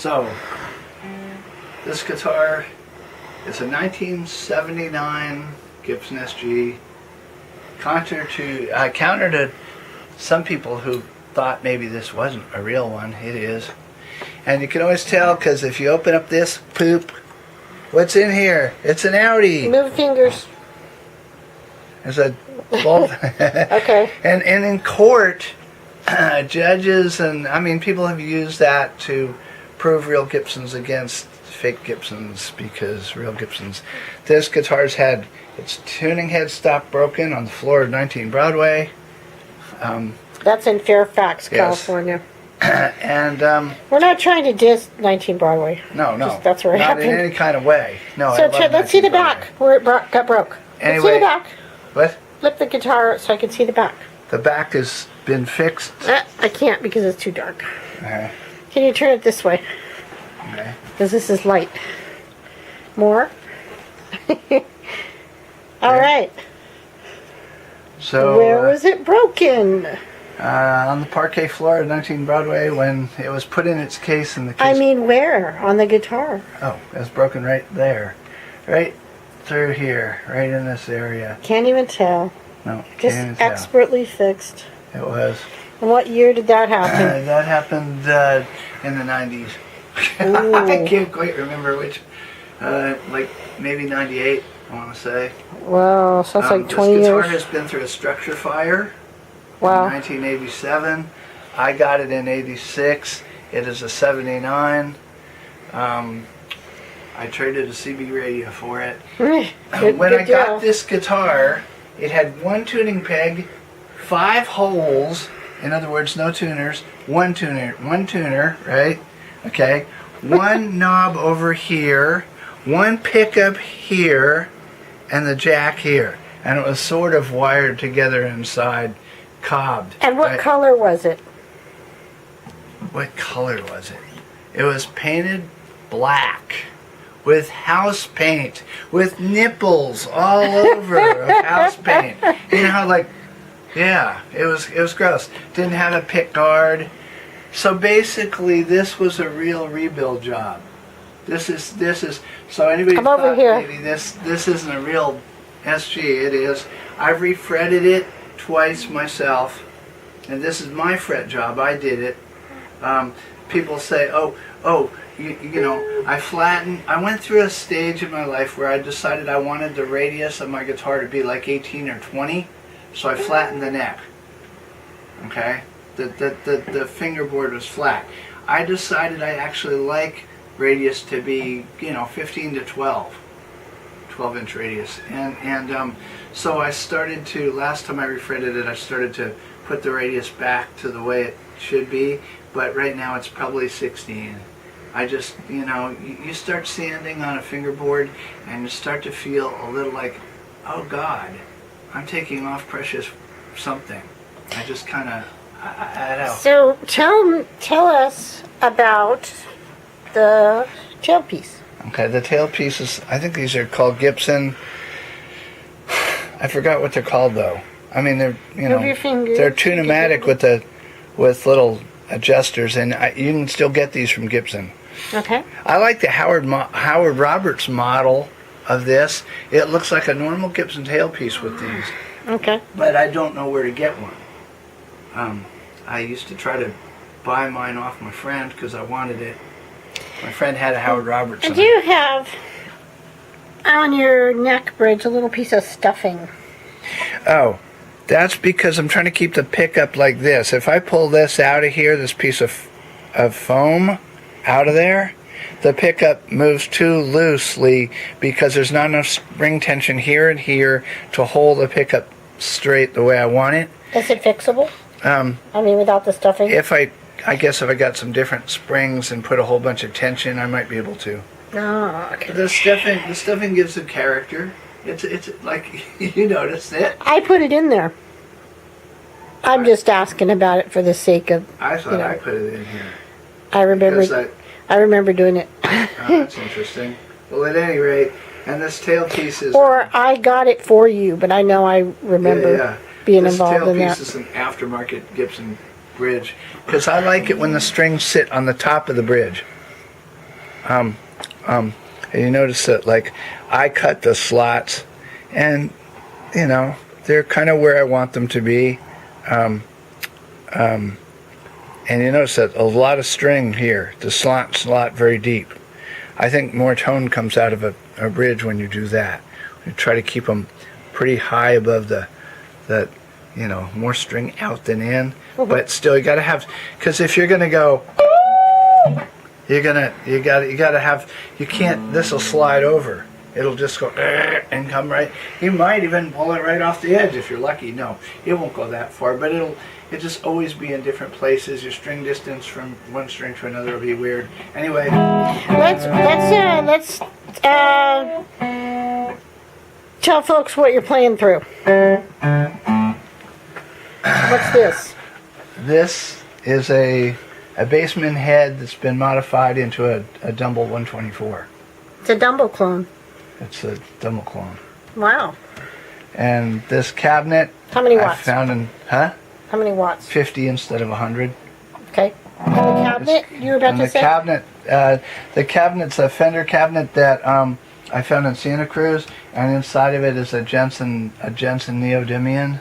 So, this guitar is a 1979 Gibson SG. Counter to some people who thought maybe this wasn't a real one. It is. And you can always tell because if you open up this poop, what's in here? It's an Audi. Move fingers. It's a bolt. Okay. And in court, judges and people have used that to prove real Gibsons against fake Gibsons because real Gibsons. This guitar's had its tuning head stop broken on the floor of 19 Broadway. That's in Fairfax, yes. California. And we're not trying to diss 19 Broadway. No. Just, that's where it not happened. in any kind of way. No. So let's see the back where it got broke. Anyway, let's see the back. What? Flip the guitar so I can see the back. The back has been fixed. I can't because it's too dark. Okay. Can you turn it this way? Okay. Because this is light. More? All right. So where was it broken? On the parquet floor of 19 Broadway when it was put in its case in the case. I mean, where? On the guitar. Oh, it was broken right there. Right through here. Right in this area. Can't even tell. No, Just can't even tell. expertly fixed. It was. And what year did that happen? That happened in the 90s. I can't quite remember which. Like maybe 98, I want to say. Wow, sounds like 20 years. This guitar years. has been through a structure fire. Wow. In 1987. I got it in 86. It is a 79. I traded a CB radio for it. When I got this guitar, it had one tuning peg, 5 holes, in other words, no tuners, one tuner, right? Okay. One knob over here, one pickup here, and the jack here. And it was sort of wired together inside, cobbed. And what right? color was it? What color was it? It was painted black with house paint, with nipples all over of house paint. You know how it was gross. Didn't have a pick guard. So basically this was a real rebuild job. This is so anybody Come thought over here. maybe this isn't a real SG, it is. I've refretted it twice myself, and this is my fret job. I did it. People say, you know, I went through a stage in my life where I decided I wanted the radius of my guitar to be like 18 or 20, so I flattened the neck. Okay? The fingerboard was flat. I decided I actually like radius to be, 15 to 12-inch radius. And so I started to, last time I refretted it, I started to put the radius back to the way it should be, but right now it's probably 16. I just, you start sanding on a fingerboard and you start to feel a little like, oh God, I'm taking off precious something. I just kind of, I don't know. So tell us about the tailpiece. Okay, the tailpieces, I think these are called Gibson. I forgot what they're called though. I mean, they're, Move your fingers. they're tune-o-matic with little adjusters, and you can still get these from Gibson. Okay. I like the Howard Roberts model of this. It looks like a normal Gibson tailpiece with these. Okay. But I don't know where to get one. I used to try to buy mine off my friend because I wanted it. My friend had a Howard Roberts. And you have on your neck bridge a little piece of stuffing. Oh, that's because I'm trying to keep the pickup like this. If I pull this out of here, this piece of foam out of there, the pickup moves too loosely because there's not enough spring tension here and here to hold the pickup straight the way I want it. Is it fixable? Without the stuffing? I guess if I got some different springs and put a whole bunch of tension, I might be able to. Oh, okay. The stuffing gives it character. It's like, you noticed it. I put it in there. I'm just asking about it for the sake of. I thought I put it in here. I remember doing it. That's interesting. Well, at any rate, and this tailpiece is. Or I got it for you, but I know I remember being involved in that. This tailpiece is an aftermarket Gibson bridge because I like it when the strings sit on the top of the bridge. And you notice that, like, I cut the slots, and you know they're kind of where I want them to be. And you notice that a lot of string here. The slot very deep. I think more tone comes out of a bridge when you do that. You try to keep them pretty high above that, you know, more string out than in. But still, you got to have, because if you're gonna go, you gotta have. You can't. This will slide over. It'll just go and come right. You might even pull it right off the edge if you're lucky. No, it won't go that far, but it'll just always be in different places. Your string distance from one string to another will be weird. Anyway, let's tell folks what you're playing through. What's this? This is a Bassman head that's been modified into a Dumble 124. It's a Dumble clone. It's a Dumble clone. Wow. And this cabinet, How many I watts? found in, How many watts? 50 instead of 100. Okay. And the cabinet you were about And to the say? cabinet, the cabinet's a Fender cabinet that I found in Santa Cruz, and inside of it is a Jensen neodymium.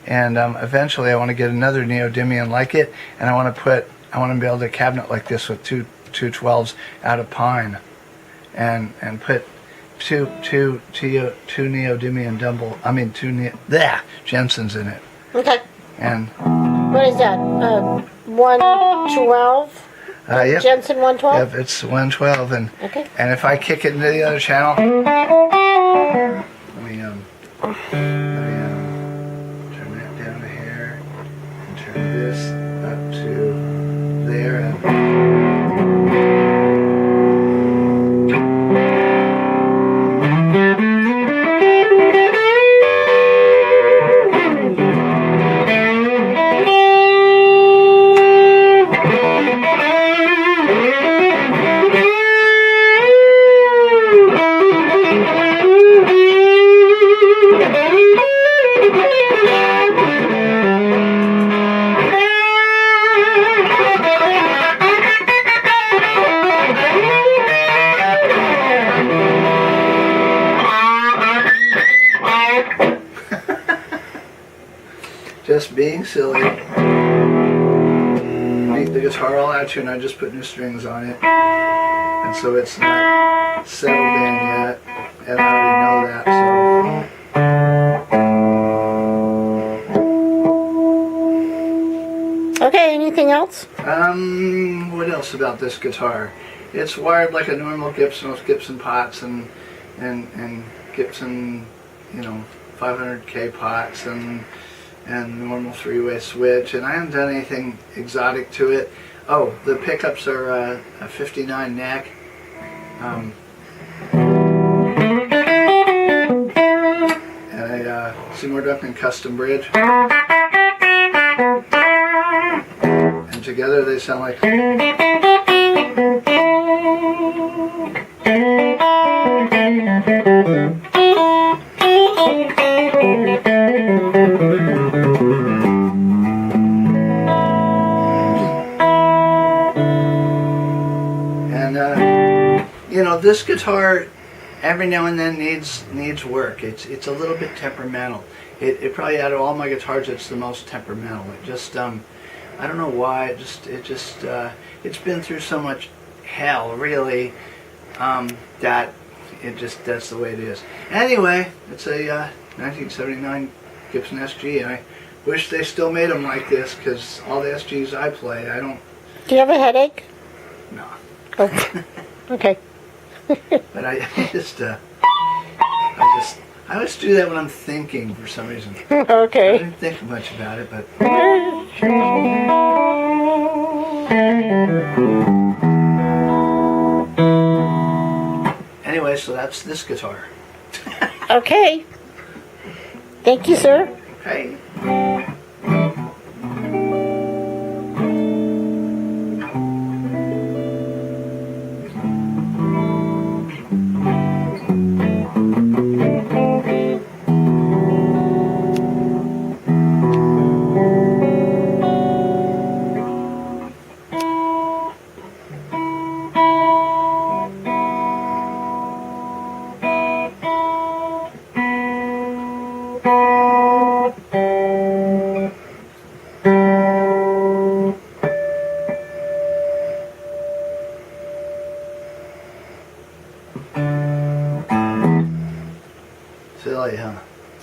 And eventually I want to get another neodymium like it, and I want to build a cabinet like this with two 12s out of pine, and put two neodymium Jensens in it. Okay. And What is that? 112? yep. Jensen 112? Yep, it's 112, Okay. and if I kick it into the other channel, let me turn that down to here, and turn this up to there, and just being silly. Beat the guitar all out you, and I just put new strings on it, and so it's not settled in yet, and I already know that. So, Okay, anything else? what else about this guitar? It's wired like a normal Gibson with Gibson pots and Gibson, 500K pots and normal three-way switch, and I haven't done anything exotic to it. Oh, the pickups are a 59 neck. And a Seymour Duncan custom bridge. And together they sound like... this guitar every now and then needs work. It's a little bit temperamental. It probably, out of all my guitars, it's the most temperamental. It just I don't know why. It's been through so much hell, really, that that's the way it is. Anyway, it's a 1979 Gibson SG, and I wish they still made them like this, because all the SGs I play, I don't. Do you have a headache? No. Oh. Okay. But I always do that when I'm thinking for some reason. I Okay. didn't think much about it, but anyway, so that's this guitar. Okay. Thank you, sir. Okay. Really, huh?